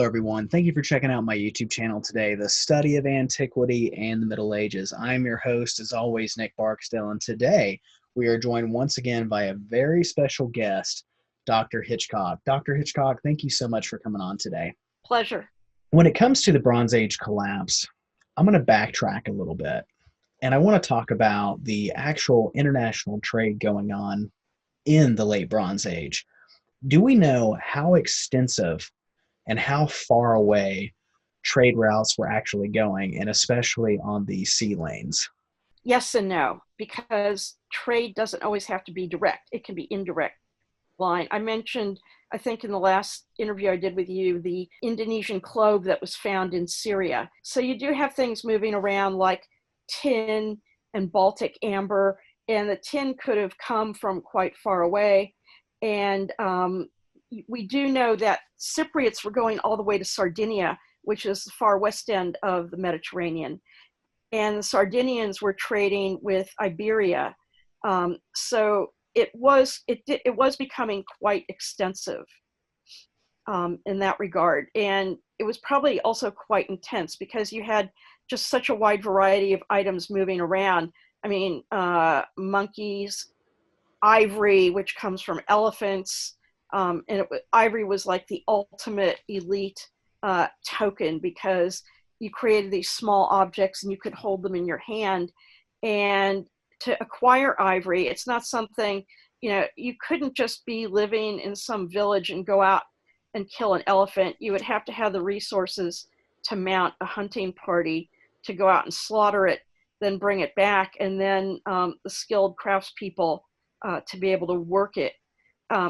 everyone. Thank you for checking out my YouTube channel today, The Study of Antiquity and the Middle Ages. I'm your host, as always, Nick Barksdale, and today we are joined once again by a very special guest, Dr. Hitchcock. Dr. Hitchcock, thank you so much for coming on today. Pleasure. When it comes to the Bronze Age collapse, I'm going to backtrack a little bit, and I want to talk about the actual international trade going on in the late Bronze Age. Do we know how extensive and how far away trade routes were actually going, and especially on the sea lanes? Yes and no, because trade doesn't always have to be direct. It can be indirect line. I mentioned, I think in the last interview I did with you, the Indonesian clove that was found in Syria. So you do have things moving around like tin and Baltic amber, and the tin could have come from quite far away. And we do know that Cypriots were going all the way to Sardinia, which is the far west end of the Mediterranean. And the Sardinians were trading with Iberia. So it was becoming quite extensive in that regard. And it was probably also quite intense because you had just such a wide variety of items moving around. I mean, monkeys, ivory, which comes from elephants, ivory was like the ultimate elite token because you created these small objects and you could hold them in your hand. And to acquire ivory, it's not something, you couldn't just be living in some village and go out and kill an elephant. You would have to have the resources to mount a hunting party, to go out and slaughter it, then bring it back, and then the skilled craftspeople to be able to work it.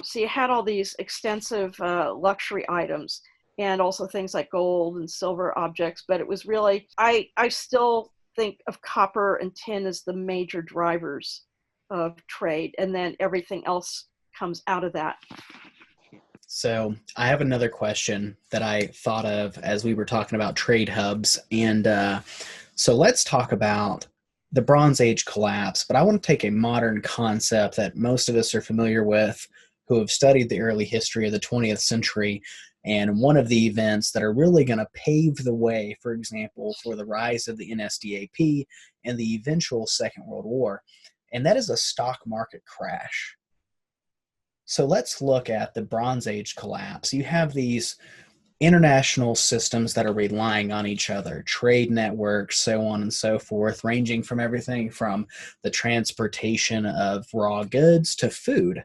So you had all these extensive luxury items and also things like gold and silver objects, but it was really, I still think of copper and tin as the major drivers of trade, and then everything else comes out of that. So I have another question that I thought of as we were talking about trade hubs. And so let's talk about the Bronze Age collapse, but I want to take a modern concept that most of us are familiar with who have studied the early history of the 20th century, and one of the events that are really going to pave the way, for example, for the rise of the NSDAP and the eventual Second World War, and that is a stock market crash. So let's look at the Bronze Age collapse. You have these international systems that are relying on each other, trade networks, so on and so forth, ranging from everything from the transportation of raw goods to food.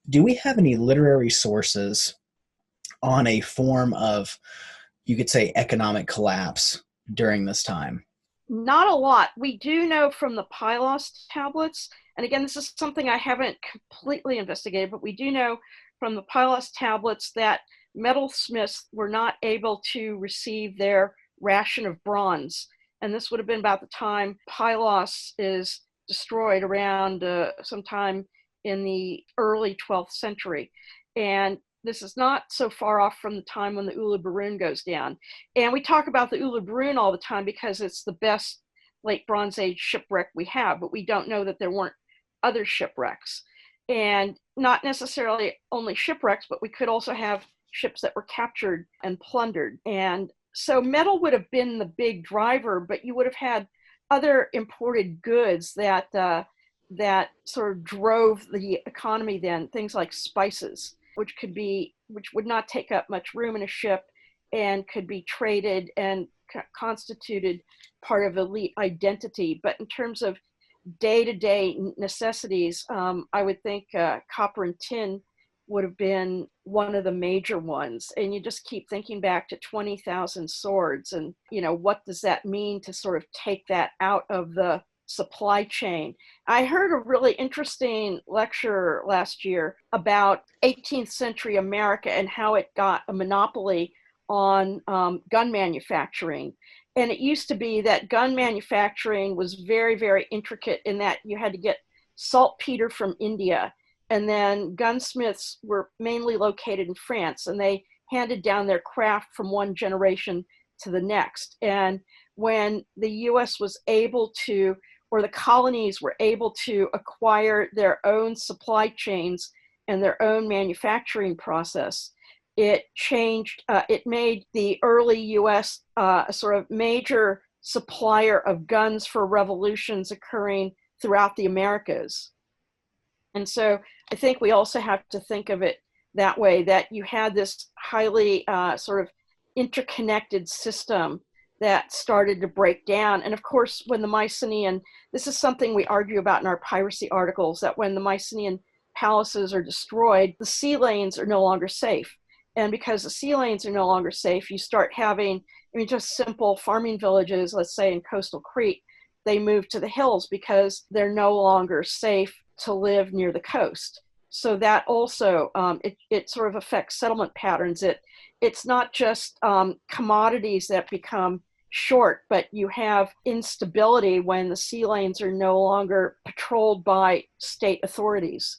Do we have any literary sources on a form of, you could say, economic collapse during this time? Not a lot. We do know from the Pylos tablets, and again, this is something I haven't completely investigated, but we do know from the Pylos tablets that metalsmiths were not able to receive their ration of bronze. And this would have been about the time Pylos is destroyed, around sometime in the early 12th century. And this is not so far off from the time when the Uluburun goes down. And we talk about the Uluburun all the time because it's the best late Bronze Age shipwreck we have, but we don't know that there weren't other shipwrecks. And not necessarily only shipwrecks, but we could also have ships that were captured and plundered. And so metal would have been the big driver, but you would have had other imported goods that that sort of drove the economy then, things like spices, which would not take up much room in a ship and could be traded and constituted part of elite identity. But in terms of day-to-day necessities, I would think copper and tin would have been one of the major ones. And you just keep thinking back to 20,000 swords, and what does that mean to sort of take that out of the supply chain? I heard a really interesting lecture last year about 18th century America and how it got a monopoly on gun manufacturing. And it used to be that gun manufacturing was very, very intricate in that you had to get saltpeter from India. And then gunsmiths were mainly located in France, and they handed down their craft from one generation to the next. And when the US was able to, or the colonies were able to acquire their own supply chains and their own manufacturing process, it changed, it made the early US a sort of major supplier of guns for revolutions occurring throughout the Americas. And so I think we also have to think of it that way, that you had this highly sort of interconnected system that started to break down. And of course, when the Mycenaean, this is something we argue about in our piracy articles, that when the Mycenaean palaces are destroyed, the sea lanes are no longer safe. And because the sea lanes are no longer safe, you start having, I mean, just simple farming villages, let's say in coastal Crete, they move to the hills because they're no longer safe to live near the coast. So that also, it sort of affects settlement patterns. It's not just commodities that become short, but you have instability when the sea lanes are no longer patrolled by state authorities.